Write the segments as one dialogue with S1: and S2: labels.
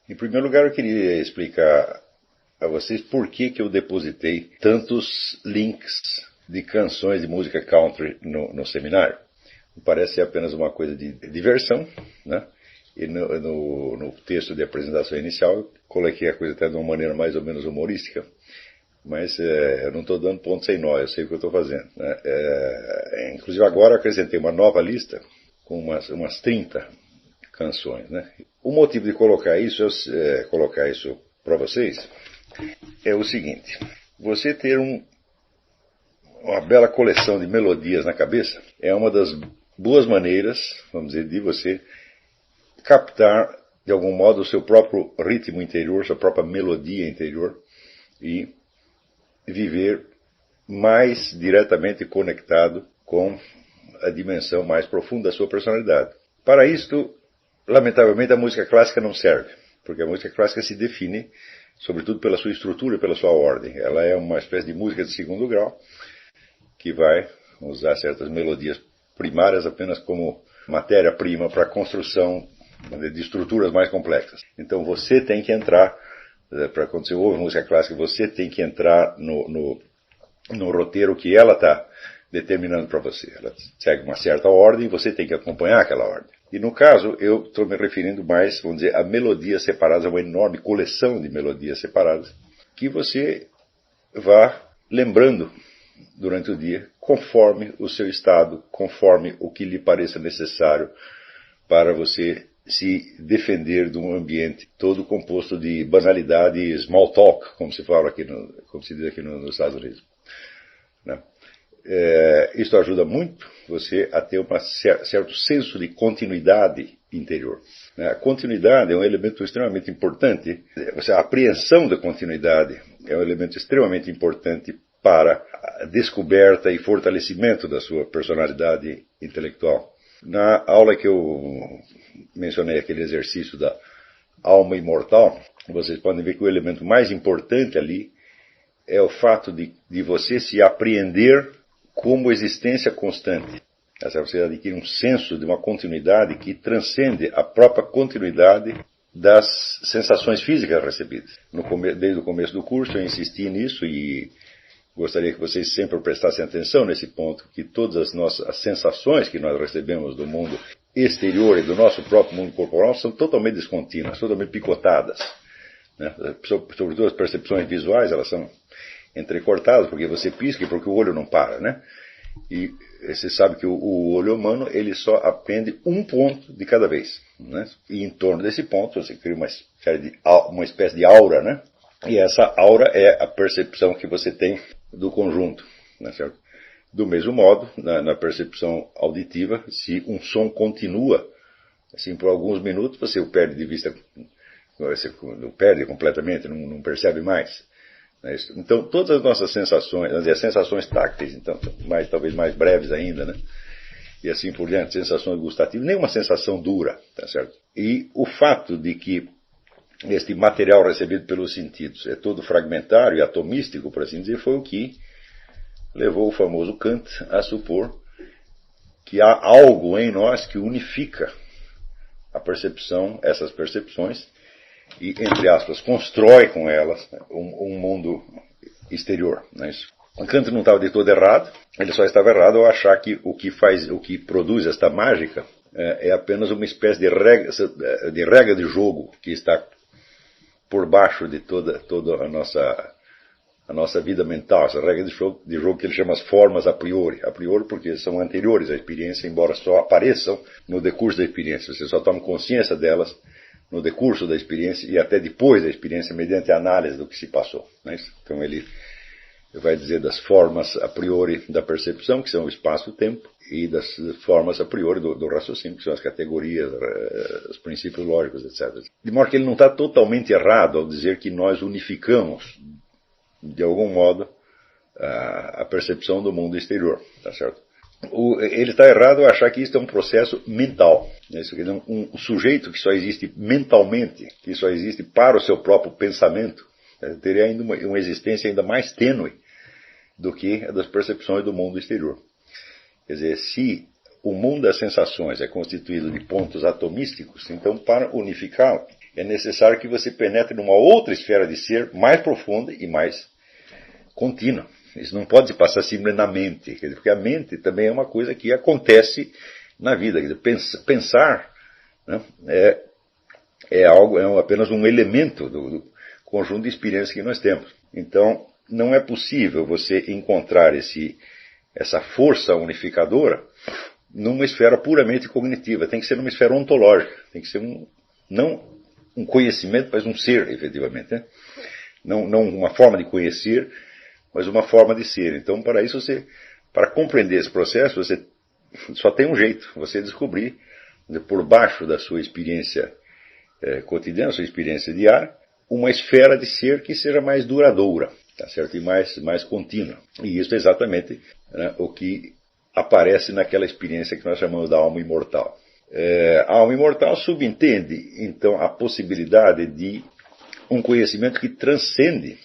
S1: Em primeiro lugar, eu queria explicar a vocês por que eu depositei tantos links de canções de música country no seminário. Parece ser apenas uma coisa de diversão, né? E no texto de apresentação inicial eu coloquei a coisa até de uma maneira mais ou menos humorística, mas eu não estou dando ponto sem nó, eu sei o que eu estou fazendo, né? Inclusive agora eu acrescentei uma nova lista com umas 30 canções, né? O motivo de colocar isso para vocês é o seguinte: você ter uma bela coleção de melodias na cabeça é uma das boas maneiras, vamos dizer, de você captar de algum modo o seu próprio ritmo interior, sua própria melodia interior e viver mais diretamente conectado com a dimensão mais profunda da sua personalidade. Para isto, lamentavelmente, a música clássica não serve, porque a música clássica se define sobretudo pela sua estrutura e pela sua ordem. Ela é uma espécie de música de segundo grau que vai usar certas melodias primárias apenas como matéria-prima para a construção de estruturas mais complexas. Então você tem que entrar, para quando você ouve música clássica, você tem que entrar no roteiro que ela está determinando para você. Ela segue uma certa ordem e você tem que acompanhar aquela ordem. E no caso, eu estou me referindo mais, vamos dizer, a melodias separadas, a uma enorme coleção de melodias separadas, que você vá lembrando durante o dia, conforme o seu estado, conforme o que lhe pareça necessário para você se defender de um ambiente todo composto de banalidade e small talk, como se fala aqui, como se diz aqui nos Estados Unidos. Né? Isso ajuda muito você a ter um certo senso de continuidade interior. A continuidade é um elemento extremamente importante, a apreensão da continuidade é um elemento extremamente importante para a descoberta e fortalecimento da sua personalidade intelectual. Na aula que eu mencionei aquele exercício da alma imortal, vocês podem ver que o elemento mais importante ali é o fato de você se apreender como existência constante. Você adquire um senso de uma continuidade que transcende a própria continuidade das sensações físicas recebidas. Desde o começo do curso eu insisti nisso e gostaria que vocês sempre prestassem atenção nesse ponto, que todas as sensações que nós recebemos do mundo exterior e do nosso próprio mundo corporal são totalmente descontínuas, totalmente picotadas. Né? Sobretudo as percepções visuais, elas são entrecortadas, porque você pisca e porque o olho não para, né? E você sabe que o olho humano, ele só aprende um ponto de cada vez, né? E em torno desse ponto você cria uma espécie de aura, né? E essa aura é a percepção que você tem do conjunto, né, certo? Do mesmo modo, na percepção auditiva, se um som continua assim por alguns minutos, você o perde de vista, você o perde completamente, não percebe mais. Né? Então, todas as nossas sensações, as sensações tácteis, então, talvez mais breves ainda, né? E assim por diante, sensações gustativas, nenhuma sensação dura, tá certo? E o fato de que este material recebido pelos sentidos é todo fragmentário e atomístico, por assim dizer, foi o que levou o famoso Kant a supor que há algo em nós que unifica a percepção, essas percepções, e, entre aspas, constrói com elas um mundo exterior. Né? O Kant não estava de todo errado, ele só estava errado ao achar que o que produz esta mágica é apenas uma espécie de regra de jogo que está por baixo de toda a nossa vida mental, essa regra de jogo que ele chama as formas a priori porque são anteriores à experiência, embora só apareçam no decurso da experiência. Você só toma consciência delas no decurso da experiência e até depois da experiência, mediante a análise do que se passou. Não é isso? Então ele vai dizer das formas a priori da percepção, que são o espaço e o tempo, e das formas a priori do raciocínio, que são as categorias, os princípios lógicos, etc. De modo que ele não está totalmente errado ao dizer que nós unificamos, de algum modo, a percepção do mundo exterior. Tá certo? Ele está errado ao achar que isso é um processo mental. Né? Um sujeito que só existe mentalmente, que só existe para o seu próprio pensamento, teria ainda uma existência ainda mais tênue do que a das percepções do mundo exterior. Quer dizer, se o mundo das sensações é constituído de pontos atomísticos, então para unificá-lo, é necessário que você penetre numa outra esfera de ser mais profunda e mais contínua. Isso não pode se passar simplesmente na mente, porque a mente também é uma coisa que acontece na vida. Pensar, né, é apenas um elemento do conjunto de experiências que nós temos. Então, não é possível você encontrar essa força unificadora numa esfera puramente cognitiva. Tem que ser numa esfera ontológica. Tem que ser não um conhecimento, mas um ser, efetivamente. Né? Não uma forma de conhecer, mas uma forma de ser. Então, para isso, para compreender esse processo, você só tem um jeito: você descobrir, por baixo da sua experiência cotidiana, sua experiência diária, uma esfera de ser que seja mais duradoura, tá certo? E mais contínua. E isso é exatamente, né, o que aparece naquela experiência que nós chamamos da alma imortal. A alma imortal subentende, então, a possibilidade de um conhecimento que transcende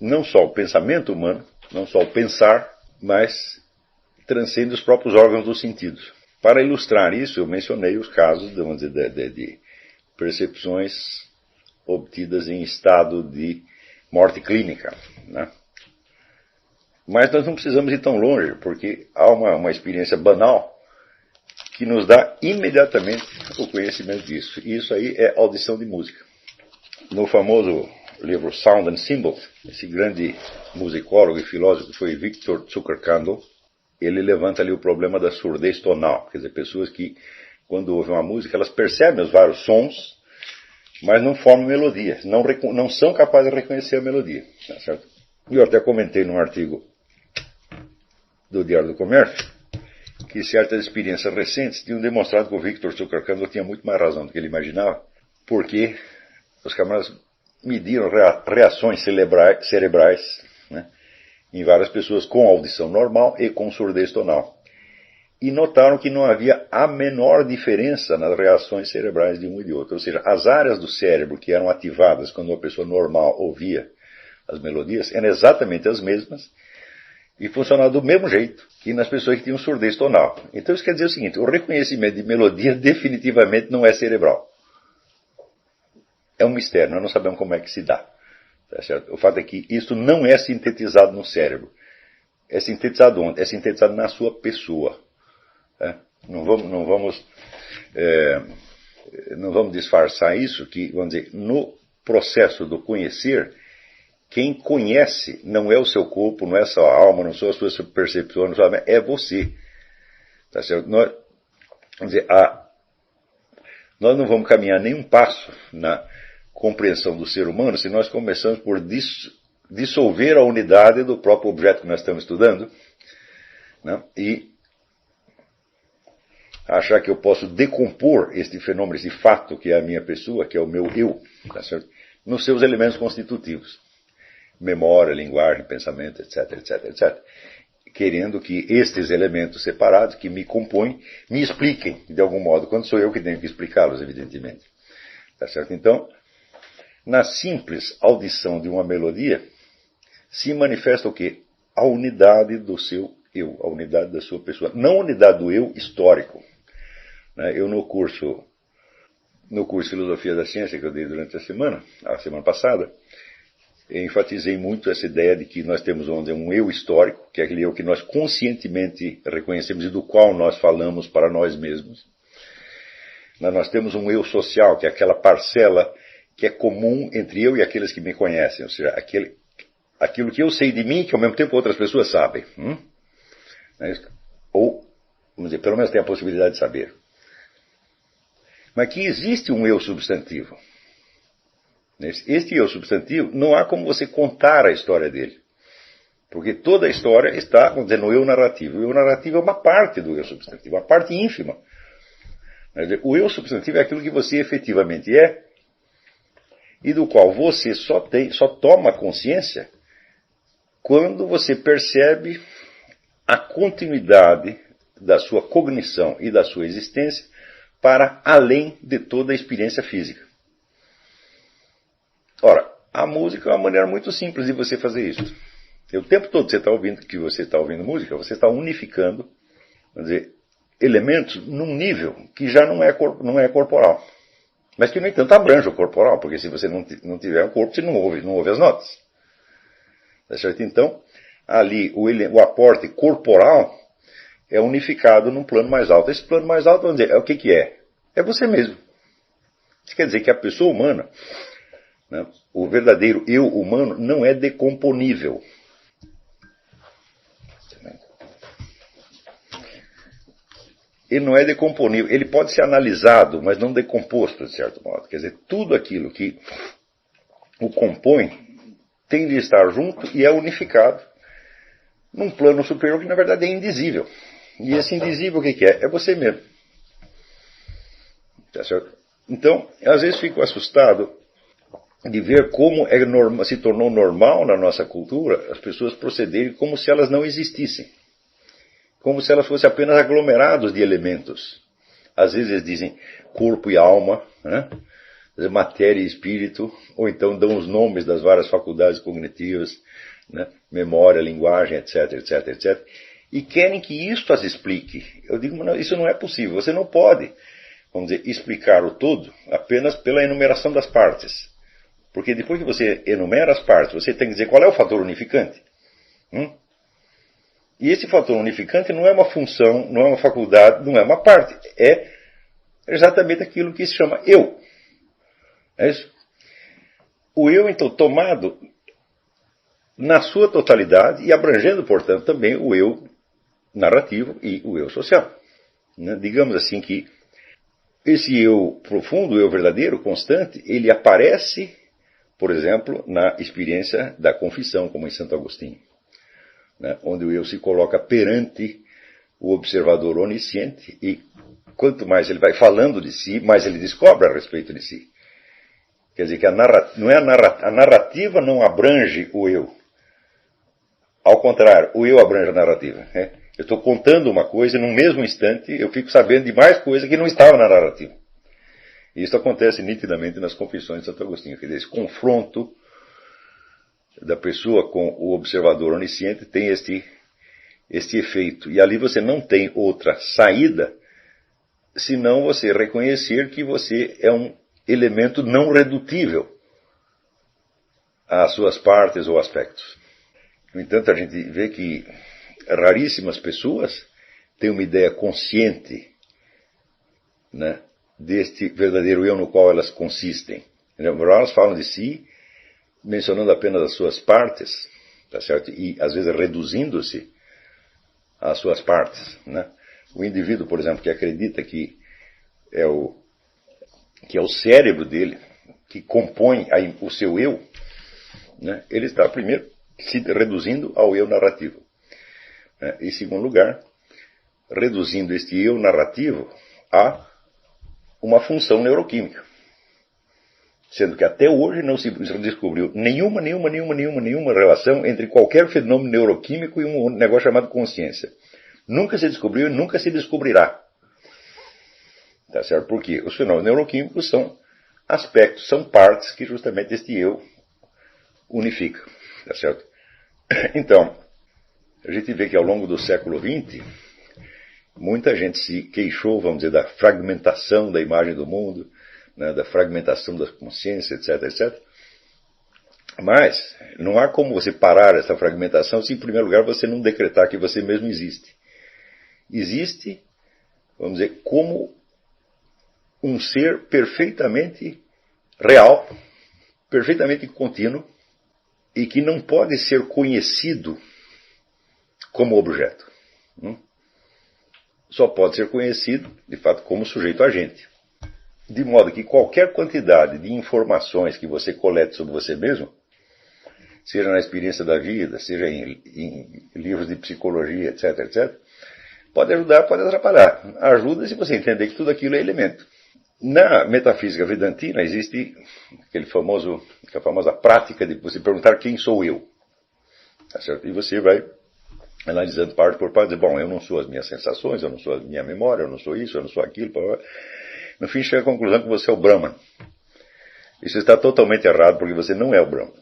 S1: não só o pensamento humano, não só o pensar, mas transcende os próprios órgãos dos sentidos. Para ilustrar isso, eu mencionei os casos, vamos dizer, de percepções obtidas em estado de morte clínica, né? Mas nós não precisamos ir tão longe, porque há uma experiência banal que nos dá imediatamente o conhecimento disso. E isso aí é audição de música. No famoso livro Sound and Symbol, esse grande musicólogo e filósofo que foi Victor Zuckerkandl, ele levanta ali o problema da surdez tonal. Quer dizer, pessoas que, quando ouvem uma música, elas percebem os vários sons, mas não formam melodia, não são capazes de reconhecer a melodia. Tá certo? E eu até comentei num artigo do Diário do Comércio que certas experiências recentes tinham demonstrado que o Victor Zuckerkandl tinha muito mais razão do que ele imaginava, porque os camaradas mediram reações cerebrais, né, em várias pessoas com audição normal e com surdez tonal. E notaram que não havia a menor diferença nas reações cerebrais de um e de outro. Ou seja, as áreas do cérebro que eram ativadas quando uma pessoa normal ouvia as melodias eram exatamente as mesmas e funcionavam do mesmo jeito que nas pessoas que tinham surdez tonal. Então isso quer dizer o seguinte: o reconhecimento de melodia definitivamente não é cerebral. É um mistério, nós não sabemos como é que se dá. Tá certo? O fato é que isso não é sintetizado no cérebro. É sintetizado onde? É sintetizado na sua pessoa. Não vamos disfarçar isso, que, vamos dizer, no processo do conhecer, quem conhece não é o seu corpo, não é a sua alma, não são as suas percepções, é você. Tá certo? Nós não vamos caminhar nenhum passo na compreensão do ser humano se nós começamos por dissolver a unidade do próprio objeto que nós estamos estudando, né? E achar que eu posso decompor este fenômeno, esse fato que é a minha pessoa, que é o meu eu, tá certo? Nos seus elementos constitutivos. Memória, linguagem, pensamento, etc, etc, etc. Querendo que estes elementos separados que me compõem me expliquem de algum modo, quando sou eu que tenho que explicá-los, evidentemente. Tá certo? Então, na simples audição de uma melodia, se manifesta o quê? A unidade do seu eu, a unidade da sua pessoa. Não a unidade do eu histórico. Eu no curso Filosofia da Ciência que eu dei durante a semana passada, enfatizei muito essa ideia de que nós temos um eu histórico, que é aquele eu que nós conscientemente reconhecemos e do qual nós falamos para nós mesmos. Nós temos um eu social, que é aquela parcela que é comum entre eu e aqueles que me conhecem, ou seja, aquilo que eu sei de mim que ao mesmo tempo outras pessoas sabem. Ou, vamos dizer, pelo menos tem a possibilidade de saber. Mas que existe um eu substantivo. Este eu substantivo, não há como você contar a história dele. Porque toda a história está, vamos dizer, no eu narrativo. O eu narrativo é uma parte do eu substantivo, uma parte ínfima. O eu substantivo é aquilo que você efetivamente é e do qual você só toma consciência quando você percebe a continuidade da sua cognição e da sua existência para além de toda a experiência física. Ora, a música é uma maneira muito simples de você fazer isso. O tempo todo que você está ouvindo música, você está unificando, vamos dizer, elementos num nível que já não é corporal. mas que, no entanto, abrange o corporal, porque se você não tiver um corpo, você não ouve as notas. Tá certo? Então, ali, o aporte corporal é unificado num plano mais alto. Esse plano mais alto, vamos dizer, o que é? É você mesmo. Isso quer dizer que a pessoa humana, né, o verdadeiro eu humano, não é decomponível. Ele não é decomponível. Ele pode ser analisado, mas não decomposto, de certo modo. Quer dizer, tudo aquilo que o compõe tem de estar junto e é unificado num plano superior que, na verdade, é indizível. E esse indizível, o que é? É você mesmo. Tá certo? Então, às vezes fico assustado de ver como se tornou normal na nossa cultura as pessoas procederem como se elas não existissem. Como se elas fossem apenas aglomerados de elementos. Às vezes eles dizem corpo e alma, né? Matéria e espírito, ou então dão os nomes das várias faculdades cognitivas, né? Memória, linguagem, etc, etc, etc. E querem que isto as explique. Eu digo, não, isso não é possível. Você não pode, vamos dizer, explicar o todo apenas pela enumeração das partes. Porque depois que você enumera as partes, você tem que dizer qual é o fator unificante. E esse fator unificante não é uma função, não é uma faculdade, não é uma parte. É exatamente aquilo que se chama eu. É isso? O eu, então, tomado na sua totalidade e abrangendo, portanto, também o eu narrativo e o eu social. Né? Digamos assim que esse eu profundo, o eu verdadeiro, constante, ele aparece, por exemplo, na experiência da confissão, como em Santo Agostinho. Né, onde o eu se coloca perante o observador onisciente e quanto mais ele vai falando de si, mais ele descobre a respeito de si. Quer dizer que a narrativa não abrange o eu. Ao contrário, o eu abrange a narrativa. Né? Eu estou contando uma coisa e no mesmo instante eu fico sabendo de mais coisa que não estava na narrativa. E isso acontece nitidamente nas confissões de Santo Agostinho. Quer dizer, esse confronto da pessoa com o observador onisciente tem este efeito. E ali você não tem outra saída senão você reconhecer que você é um elemento não redutível às suas partes ou aspectos. No entanto, a gente vê que raríssimas pessoas têm uma ideia consciente, né, deste verdadeiro eu no qual elas consistem. Elas falam de si mencionando apenas as suas partes, tá certo? E às vezes reduzindo-se às suas partes, né? O indivíduo, por exemplo, que acredita que é o cérebro dele que compõe o seu eu, né? Ele está primeiro se reduzindo ao eu narrativo, né? Em segundo lugar, reduzindo este eu narrativo a uma função neuroquímica. Sendo que até hoje não se descobriu nenhuma relação entre qualquer fenômeno neuroquímico e um negócio chamado consciência. Nunca se descobriu e nunca se descobrirá. Tá certo? Porque os fenômenos neuroquímicos são aspectos, são partes que justamente este eu unifica. Tá certo? Então, a gente vê que ao longo do século XX, muita gente se queixou, vamos dizer, da fragmentação da imagem do mundo, né, da fragmentação da consciência, etc, etc. Mas não há como você parar essa fragmentação se, em primeiro lugar, você não decretar que você mesmo existe. Existe, vamos dizer, como um ser perfeitamente real, perfeitamente contínuo e que não pode ser conhecido como objeto. Só pode ser conhecido, de fato, como sujeito agente. De modo que qualquer quantidade de informações que você colete sobre você mesmo, seja na experiência da vida, seja em livros de psicologia, etc, etc, pode ajudar, pode atrapalhar. Ajuda se você entender que tudo aquilo é elemento. Na metafísica vedantina existe aquela famosa prática de você perguntar quem sou eu. Tá certo? E você vai analisando parte por parte, dizer, bom, eu não sou as minhas sensações, eu não sou a minha memória, eu não sou isso, eu não sou aquilo. No fim chega à conclusão que você é o Brahman. Isso está totalmente errado porque você não é o Brahman.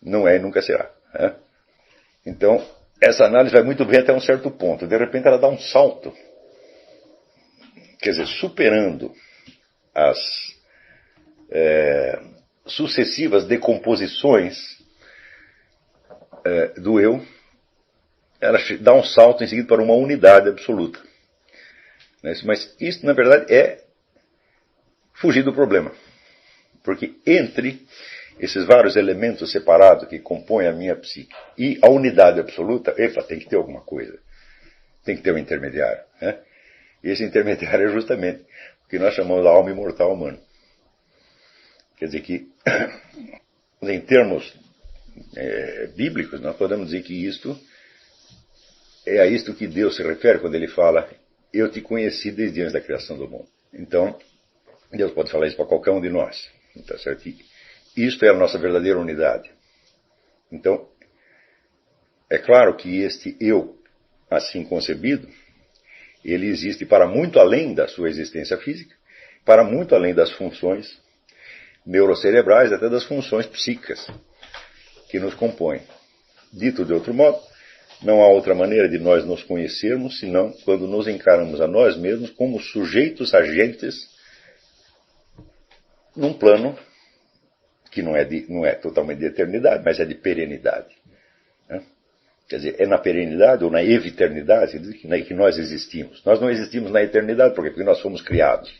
S1: Não é e nunca será. Né? Então, essa análise vai muito bem até um certo ponto. De repente ela dá um salto. Quer dizer, superando sucessivas decomposições do eu, ela dá um salto em seguida para uma unidade absoluta. Mas isso, na verdade, é fugir do problema. Porque entre esses vários elementos separados que compõem a minha psique e a unidade absoluta, tem que ter alguma coisa. Tem que ter um intermediário. Né? E esse intermediário é justamente o que nós chamamos de alma imortal humana. Quer dizer que, em termos bíblicos, nós podemos dizer que isto é a isto que Deus se refere quando ele fala: eu te conheci desde antes da criação do mundo. Então, Deus pode falar isso para qualquer um de nós. Tá certo? E isto é a nossa verdadeira unidade. Então, é claro que este eu, assim concebido, ele existe para muito além da sua existência física, para muito além das funções neurocerebrais, até das funções psíquicas que nos compõem. Dito de outro modo, não há outra maneira de nós nos conhecermos senão quando nos encaramos a nós mesmos como sujeitos agentes num plano que não é totalmente de eternidade, mas é de perenidade. Né? Quer dizer, é na perenidade ou na eviternidade que nós existimos. Nós não existimos na eternidade, porque nós fomos criados.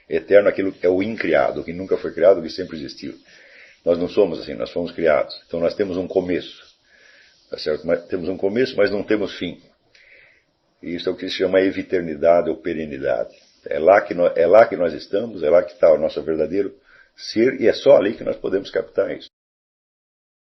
S1: Eterno aquilo que é o incriado, o que nunca foi criado, o que sempre existiu. Nós não somos assim, nós fomos criados. Então nós temos um começo. Tá certo? Temos um começo, mas não temos fim. E isso é o que se chama eviternidade ou perenidade. É lá que nós estamos, é lá que está o nosso verdadeiro ser, e é só ali que nós podemos captar isso.